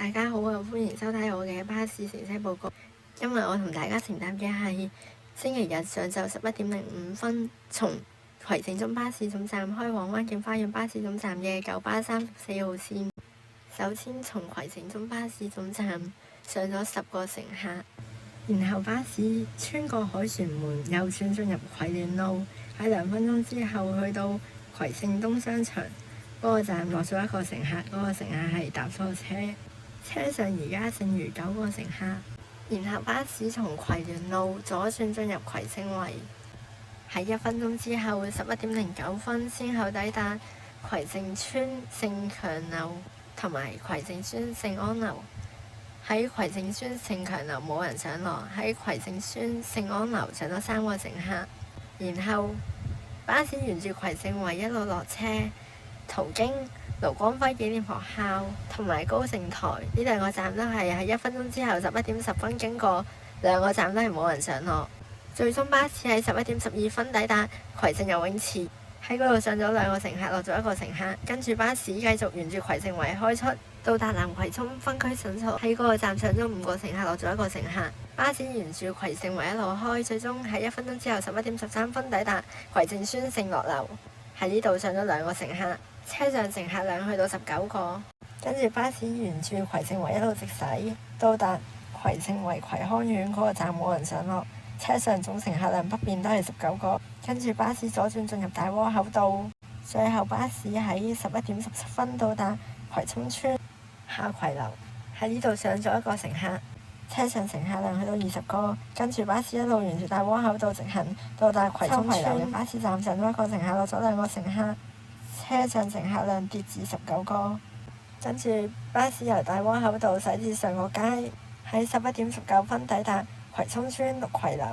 大家好啊，歡迎收睇我嘅巴士乘車報告。今日我同大家乘搭嘅係星期日上晝11:05，從葵盛中巴士總站開往灣景花園巴士總站嘅九巴34號線。首先從葵盛中巴士總站上咗10個乘客，然後巴士穿過凱旋門，右轉進入葵聯路，喺2分鐘之後去到葵盛東商場嗰個站落咗一個乘客，嗰個乘客係搭錯車。車上而家剩餘9個乘客，然後巴士從葵聯路左轉進入葵盛圍，喺1分鐘之後11:09先後抵達葵盛邨盛強樓同埋葵盛邨盛安樓。喺葵盛邨盛強樓冇人上落，喺葵盛邨盛安樓上咗3個乘客，然後巴士沿住葵盛圍一路落車，途經盧光輝紀念學校同埋高盛台，呢2個站都係喺1分鐘之後11:10經過，2個站都係冇人上落。最終巴士喺11:12抵達葵盛游泳池，喺嗰度上咗2個乘客，落咗1個乘客，跟住巴士繼續沿住葵盛圍開出，到達南葵涌分區診所，喺嗰個站上咗5個乘客，落咗1個乘客。巴士沿住葵盛圍一路開，最終喺1分鐘之後11:13抵達葵盛邨盛樂樓，喺呢度上咗2個乘客。車上乘客量去到19個，跟住巴士沿住葵盛圍一路直駛，到達葵盛圍葵康苑嗰個站冇人上落，車上總乘客量不變都係19個，跟住巴士左轉進入大窩口道，最後巴士喺11:17到達葵涌邨下葵樓，喺呢度上咗1個乘客，車上乘客量去到20個，跟住巴士一路沿住大窩口道直行，到達葵涌葵樓嘅巴士站上咗1個乘客，落咗2個乘客。車上乘客量跌至19個，跟住巴士由大窩口道駛至上角街，喺11:19抵達葵涌邨綠葵樓，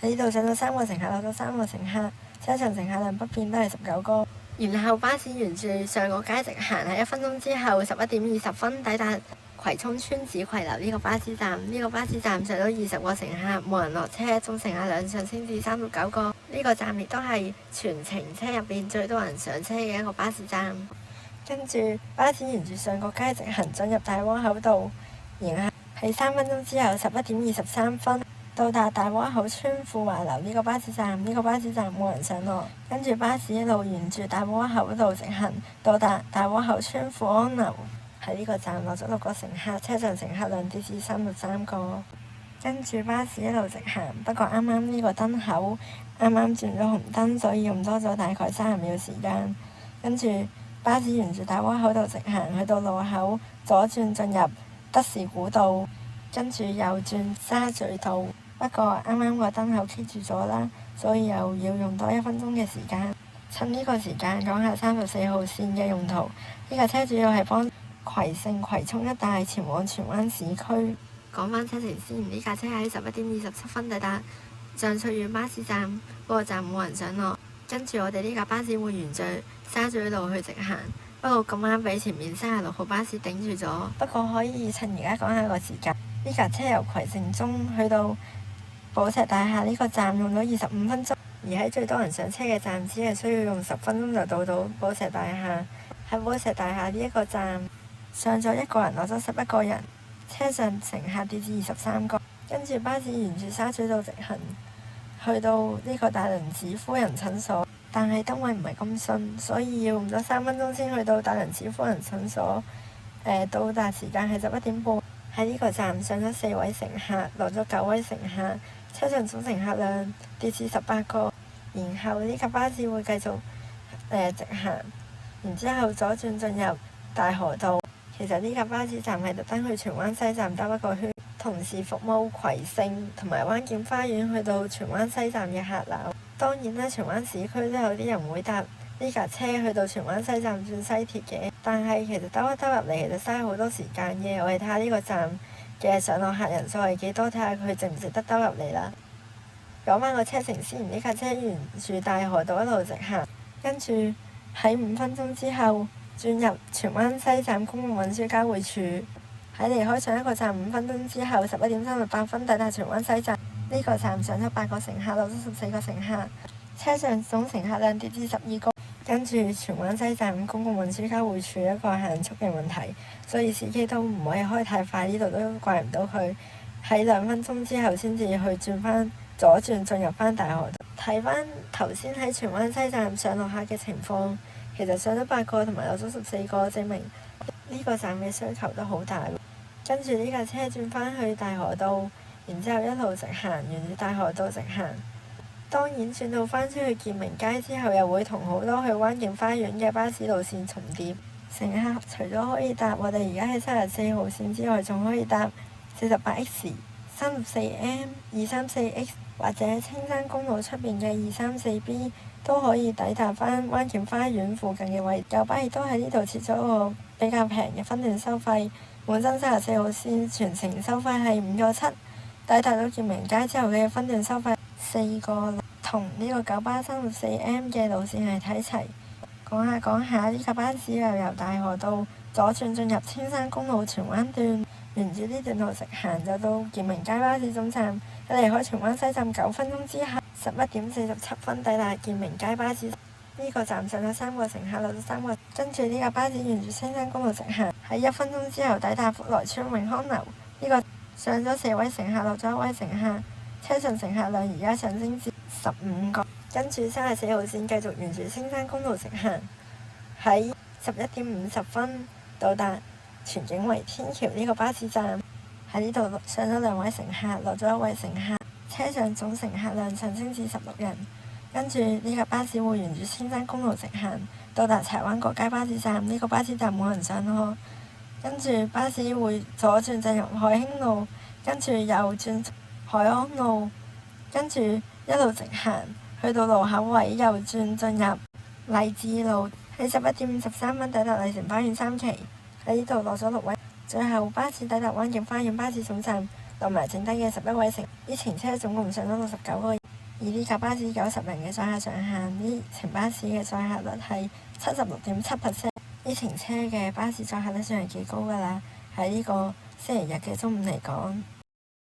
喺呢度上咗3個乘客，落咗3個乘客，車上乘客量不變都係19個。然後巴士沿住上角街直行，喺1分鐘之後11:20抵達葵涌邨紫葵樓呢個巴士站，呢個巴士站上咗20個乘客，冇人落車，總乘客量上升至39個。呢個站亦都係全程車入邊最多人上車嘅一個巴士站。跟住巴士沿住上角街直行進入大窩口道，然後喺3分鐘之後11:23到達大窩口村富華樓呢個巴士站，呢個巴士站冇人上落。跟住巴士一路沿住大窩口道直行，到達大窩口村富安樓，喺呢個站落咗6個乘客，車上乘客量跌至33個。跟住巴士一路直行，不過啱啱呢個燈口啱啱轉咗紅燈，所以用多咗大概30秒時間。跟住巴士沿住大窩口道直行，去到路口左轉進入德士古道，跟住右轉沙咀道。不過啱啱個燈口棘住咗啦，所以又要用多1分鐘嘅時間。趁呢個時間講下34號線嘅用途。呢架車主要係幫葵盛葵涌一帶前往荃灣市區。講返車程先，呢架車喺11:27抵達上翠苑巴士站，嗰個站冇人上落。跟住我哋呢架巴士會沿著沙咀路去直行，不過咁啱俾前面36號巴士頂住咗。不過可以趁而家講下個時間，呢架車由葵盛中去到寶石大廈呢個站用咗25分鐘，而喺最多人上車嘅站只係需要用10分鐘就到寶石大廈。喺寶石大廈呢一個站上咗1個人，落咗11個人，車上乘客跌至23個。跟住巴士沿住沙咀道直行，去到呢個大輪子夫人診所，但係燈位唔係咁順，所以要用咗3分鐘先去到大輪子夫人診所。到達時間係11點半。喺呢個站上咗4位乘客，落咗9位乘客，車上總乘客量跌至18個。然後呢架巴士會繼續直行，然之後左轉進入大河道。其實呢架巴士站係特登去荃灣西站兜1個圈，同時服務葵盛同埋灣景花園去到荃灣西站嘅客流。當然啦，荃灣市區都有啲人會搭呢架車去到荃灣西站轉西鐵嘅，但係其實兜一兜入嚟其實嘥好多時間嘅。我哋睇下呢個站嘅上落客人數係幾多，睇下佢值唔值得兜入嚟啦。講返個車程先，呢架車沿住大河道一路直行，跟住喺5分鐘之後轉入荃灣西站公共運輸交匯處。喺離開上一個站5分鐘之後11:38抵達荃灣西站，呢個站上咗8個乘客，落咗14個乘客，車上總乘客量跌至12個。跟住荃灣西站公共運輸交匯處一個限速嘅問題，所以司機都唔可以開太快，呢度都怪唔到佢。喺2分鐘之後先至去轉翻左轉進入翻大河道。睇翻頭先喺荃灣西站上落客嘅情況，其實上咗8個同埋落咗14個，證明呢個站嘅需求都好大。跟住呢架車轉翻去大河道，然之後一路直行，沿住大河道直行。當然轉到翻出去健明街之後，又會同好多去灣景花園嘅巴士路線重疊。乘客除咗可以搭我哋而家嘅34號線之外，仲可以搭48X、364M、234X 或者青山公路出邊嘅234B 都可以抵達翻灣景花園附近嘅位置。九巴亦都喺呢度設咗一個比較平嘅分段收費，本身34號線全程收費係5個7，抵達到健明街之後嘅分段收費4個6，同呢個九巴364M嘅路線係睇齊。講下呢架巴士又由大河道左轉進入青山公路荃灣段，沿住呢段路直行就到健明街巴士總站。喺離開荃灣西站9分鐘之後，11點47分抵達健明街巴士。呢個站上咗3個乘客，落咗3個。跟住呢架巴士沿住青山公路直行，喺1分鐘之後抵達福來村永康樓。呢個上咗4位乘客，落咗1位乘客。車上乘客量而家上升至15個。跟住34號線繼續沿住青山公路直行，喺11點50分到達荃景圍天橋呢個巴士站。喺呢度上咗2位乘客，落咗1位乘客。車上總乘客量上升至16人。跟住呢架巴士會沿住青山公路直行，到達柴灣角街巴士站。呢個巴士站冇人上咯。跟住巴士會左轉進入海興路，跟住右轉海安路，跟住一路直行，去到路口位右轉進入荔枝路。喺11點53分抵達麗城花園3期，喺呢度落咗6位。最後巴士抵達灣景花園巴士總站，落埋剩低嘅11位乘。呢程車總共上咗69個人。而呢架巴士90人嘅載客上限，呢程巴士嘅載客率係76.7%。呢程車嘅巴士載客率算係幾高㗎啦，喺呢個星期日嘅中午嚟講。